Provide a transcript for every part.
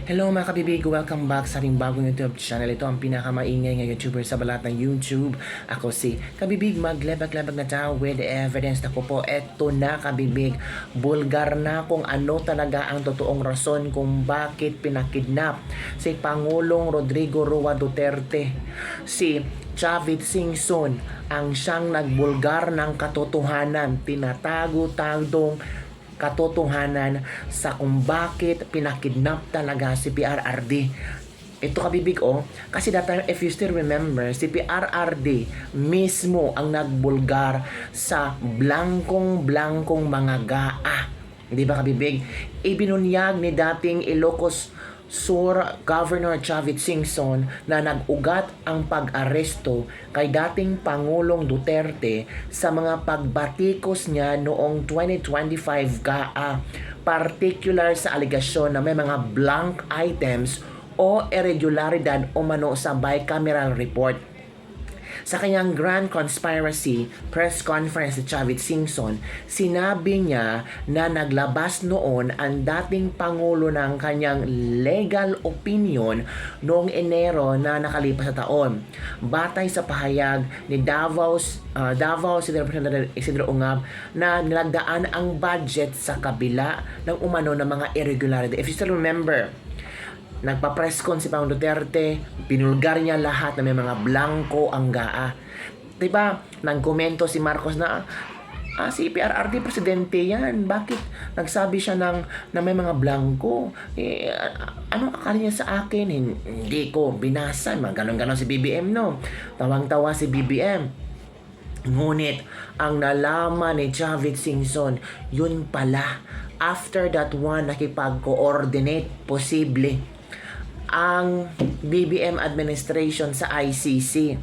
Hello mga kabibig, welcome back sa ating bagong YouTube channel. Ito ang pinakamaingay ng YouTuber sa balat ng YouTube. Ako si Kabibig, maglebag-lebag na tao with evidence. Ako po, eto na Kabibig. Bulgar na kung ano talaga ang totoong rason kung bakit pinakidnap si Pangulong Rodrigo Roa Duterte. Si Chavit Singson ang siyang nagbulgar ng katotohanan, tinatago-tagdong katotohanan sa kung bakit pinakidnap talaga si PRRD. Ito Kabibig kasi that time, if you still remember, si PRRD mismo ang nagbulgar sa blankong mga gaa. Di ba Kabibig? Ibinunyag ni dating Ilocos Sur Governor Chavit Singson na nag-ugat ang pag-aresto kay dating Pangulong Duterte sa mga pagbatikos niya noong 2025 GAA, particular sa aligasyon na may mga blank items o irregularidad o mano sa bicameral report. Sa kanyang Grand Conspiracy press conference si Chavit Singson, sinabi niya na naglabas noon ang dating Pangulo ng kanyang legal opinion noong Enero na nakalipas na taon. Batay sa pahayag ni Davao City Representative Isidro Ungab na nilagdaan ang budget sa kabila ng umano ng mga irregularity. If you still remember, nagpa-press con si Pangulong Duterte, pinulgar niya lahat na may mga blanco ang GAA. Diba? Nagkomento si Marcos na si PRRD presidente yan. Bakit nagsabi siya na may mga blanco? Ano akala niya sa akin? Hindi ko binasa. Ganon-ganon si BBM, no? Tawang-tawa si BBM. Ngunit, ang nalaman ni Chavit Singson, yun pala. After that one, nakipag-coordinate, posible ang BBM administration sa ICC.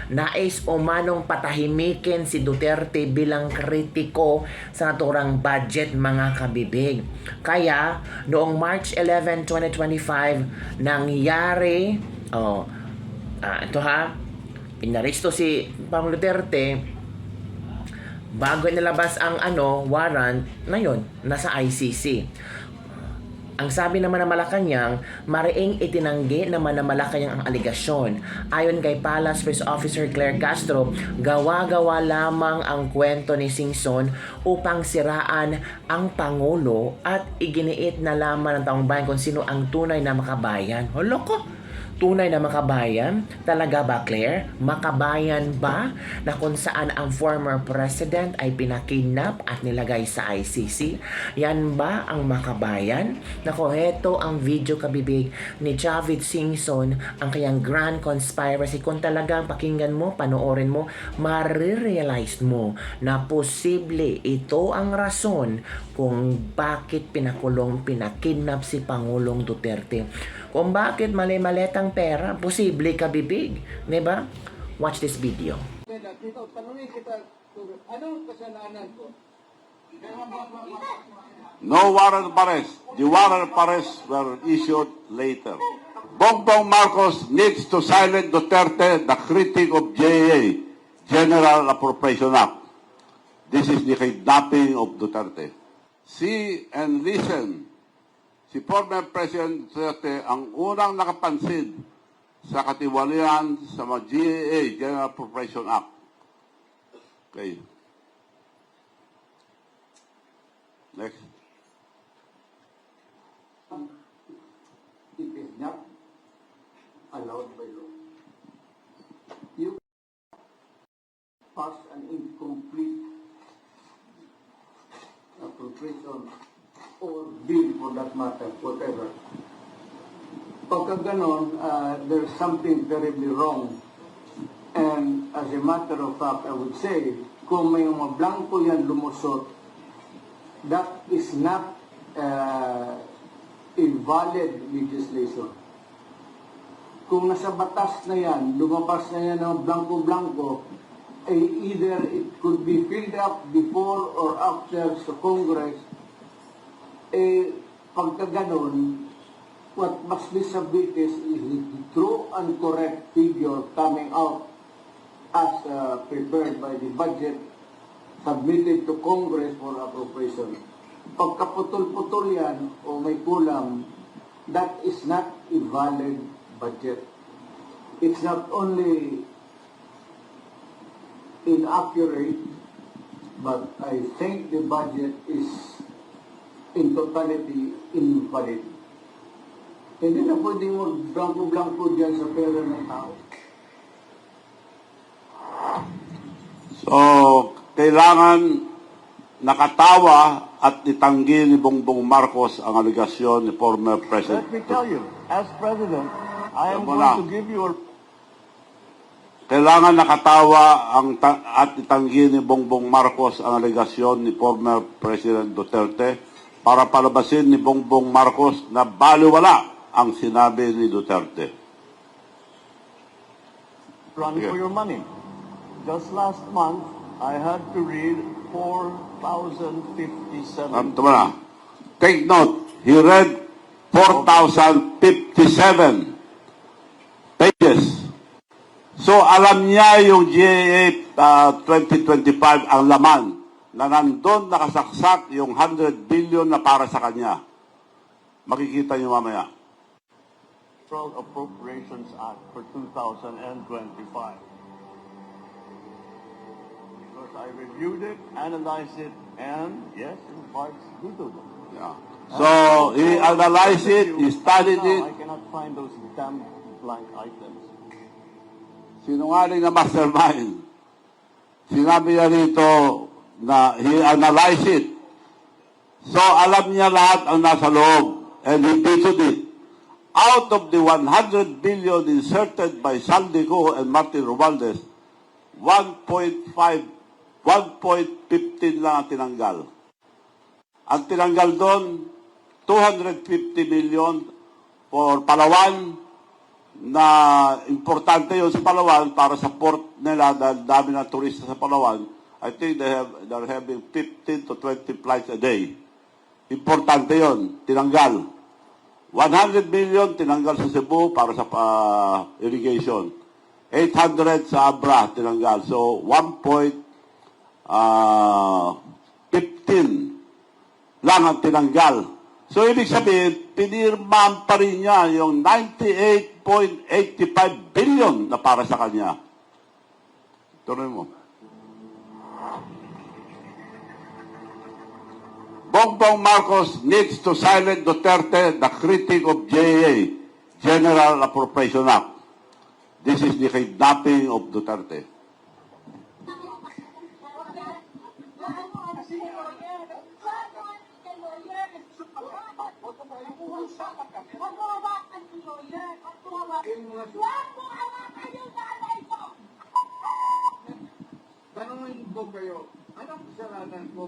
Nais umanong patahimikin si Duterte bilang kritiko sa naturang budget mga kabibig. Kaya, noong March 11, 2025, nangyari, inaresto si Pangulong Duterte. Bago nilabas ang warrant, ngayon, nasa ICC. Ang sabi naman ng Malacanang, mariing itinanggi naman ng Malacanang ang aligasyon. Ayon kay Palace Press Officer Claire Castro, gawa-gawa lamang ang kwento ni Singson upang siraan ang Pangulo at iginiit na lamang ng taong bayan kung sino ang tunay na makabayan. Holoko! Tunay na makabayan? Talaga ba, Claire? Makabayan ba na kung saan ang former president ay pinakidnap at nilagay sa ICC? Yan ba ang makabayan? Nako, heto ang video kabibig ni Chavit Singson, ang kanyang Grand Conspiracy. Kung talagang pakinggan mo, panoorin mo, marirealize mo na posible ito ang rason kung bakit pinakidnap si Pangulong Duterte. Kung bakit mali-maletang pera, posible kabibig. Diba? Watch this video. Tanungin kita, anong kasalanan ko? No warrant of arrest. The warrant of arrest were issued later. Bongbong Marcos needs to silence Duterte, the critic of GAA, General Appropriation Act. This is the kidnapping of Duterte. See and listen. Si former President Duterte ang unang nakapansin sa katiwalian sa mga GAA, General Appropriation Act. Okay. Next. It is not allowed by law. You pass an incomplete appropriation or bill for that matter, whatever. Pagka ganon, there's something terribly wrong. And as a matter of fact, I would say, kung may mga blanco yan lumusot, that is not invalid legislation. Kung nasa batas na yan, lumabas na yan ng blanco-blanco, either it could be filled up before or after sa Congress. Pagka ganon, what must be submitted is the true and correct figure coming out as prepared by the budget submitted to Congress for appropriation. Pagkaputol-putol yan o may kulang, that is not a valid budget. It's not only inaccurate, but I think the budget is in totality invalid. Hindi na pwede mag-blanco-blanco dyan sa pera ng tao. So, kailangan nakatawa at itanggi ni Bongbong Marcos ang aligasyon ni former President. Let me tell you, as President, I am Wala. going to give you a... Kailangan nakatawa at itanggi ni Bongbong Marcos ang aligasyon ni former President Duterte para palabasin ni Bongbong Marcos na baliwala ang sinabi ni Duterte. run Yeah. for your money. Just last month, I had to read 4,057. Tama na. Take note, he read 4,057 pages. So alam niya yung GAA 2025 ang laman na nandun nakasaksak yung 100 billion na para sa kanya. Makikita niyo mamaya. Federal Appropriations Act for 2025. Because I reviewed it, analyzed it, and yes, in parts, vetoed it. Yeah. So he analyzed it, he studied it. I cannot find those damn blank items. Sinungaling na mastermind. Sinabi niya rito na he analyzed it. So alam niya lahat ang nasa loob and he vetoed it. Out of the 100 billion inserted by Saldico and Martin Romualdez, 1.15 lang ang tinanggal. Ang tinanggal doon, 250 million for Palawan, na importante yun sa Palawan para sa port nila dahil dami ng turista sa Palawan. I think they're having 15 to 20 flights a day. Importante yun, tinanggal. 100 million tinanggal sa Cebu para sa irrigation. 800 sa Abra tinanggal. So 1.15 lang ang tinanggal. So ibig sabihin, pinirmahan pa rin niya yung 98.85 billion na para sa kanya. Tuloy mo. Bongbong Marcos needs to silence Duterte, the critic of GAA, General Appropriation Act. This is the kidnapping of Duterte. Tanungin ko kayo, anong kasalanan ko?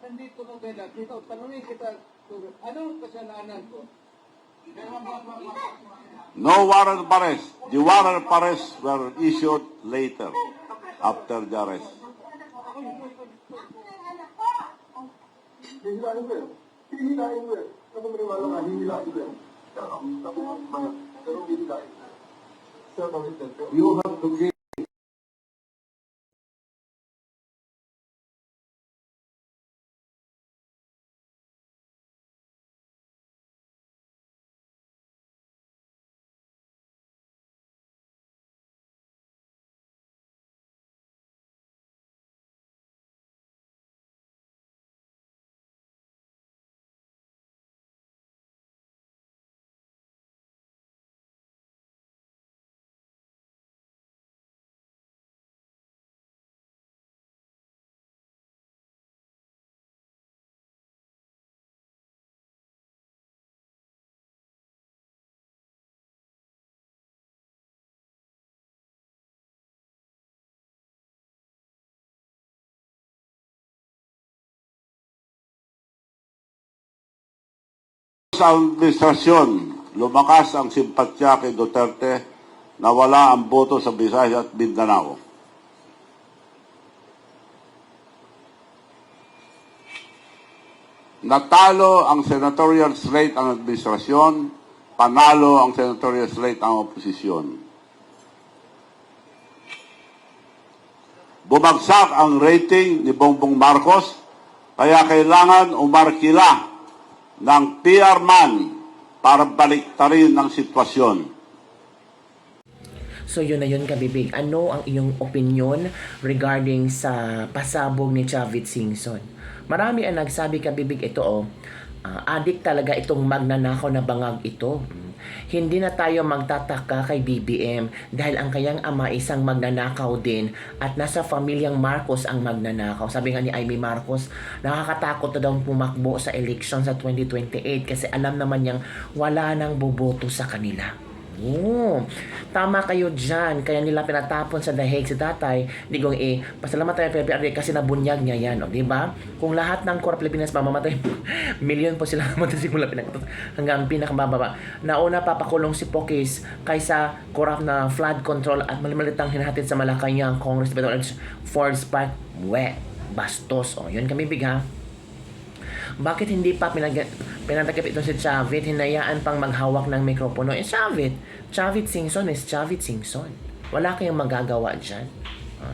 Nandito mo kaya dito, tanungin kita, anong kasalanan ko? No warrant of arrest. The warrant of arrest were issued later, after the arrest. You have to give Sa administrasyon, lumakas ang simpatya kay Duterte na wala ang boto sa Visayas at Mindanao. Natalo ang senatorial slate ang administrasyon, panalo ang senatorial slate ang oposisyon. Bumagsak ang rating ni Bongbong Marcos Kaya kailangan umarkila ng PR man para baliktarin ang sitwasyon. So yun na yun, Kabibig. Ano ang iyong opinion regarding sa pasabog ni Chavit Singson? Marami ang nagsabi, Kabibig, ito adik talaga itong magnanakaw na bangag ito. Hindi na tayo magtataka kay BBM dahil ang kayang ama isang magnanakaw din at nasa pamilyang Marcos ang magnanakaw. Sabi nga ni Amy Marcos, nakakatakot na daw pumakbo sa election sa 2028 kasi alam naman niyang wala nang boboto sa kanila. Tama kayo dyan. Kaya nila pinatapon sa dahig si tatay. Di kong pasalamat tayo PPRD kasi nabunyag niya yan. Diba? Kung lahat ng Core Pilipinas mamamatay, milyon po sila mamatay simula hanggang pinakamababa. Nauna papakulong si Pokis kaysa corrupt na flood control at malitang hinahatid sa Malacanang Congress Ford Spark bastos. Yun kami bigha. Bakit hindi pa pinatakip ito si Chavit? Hinayaan pang maghawak ng mikropono. Chavit Singson is Chavit Singson. Wala kayong magagawa dyan.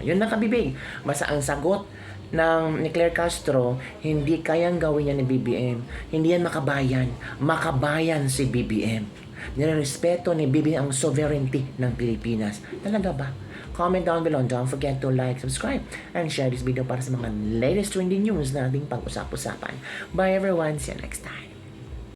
Yun na, Kabibig. Basta ang sagot ni Claire Castro, hindi kayang gawin niya ni BBM. Hindi yan makabayan. Makabayan si BBM. Nirespeto ni BBM ang sovereignty ng Pilipinas. Talaga ba? Comment down below. Don't forget to like, subscribe, and share this video para sa mga latest trending news na ating pag-usap-usapan. Bye everyone. See you next time.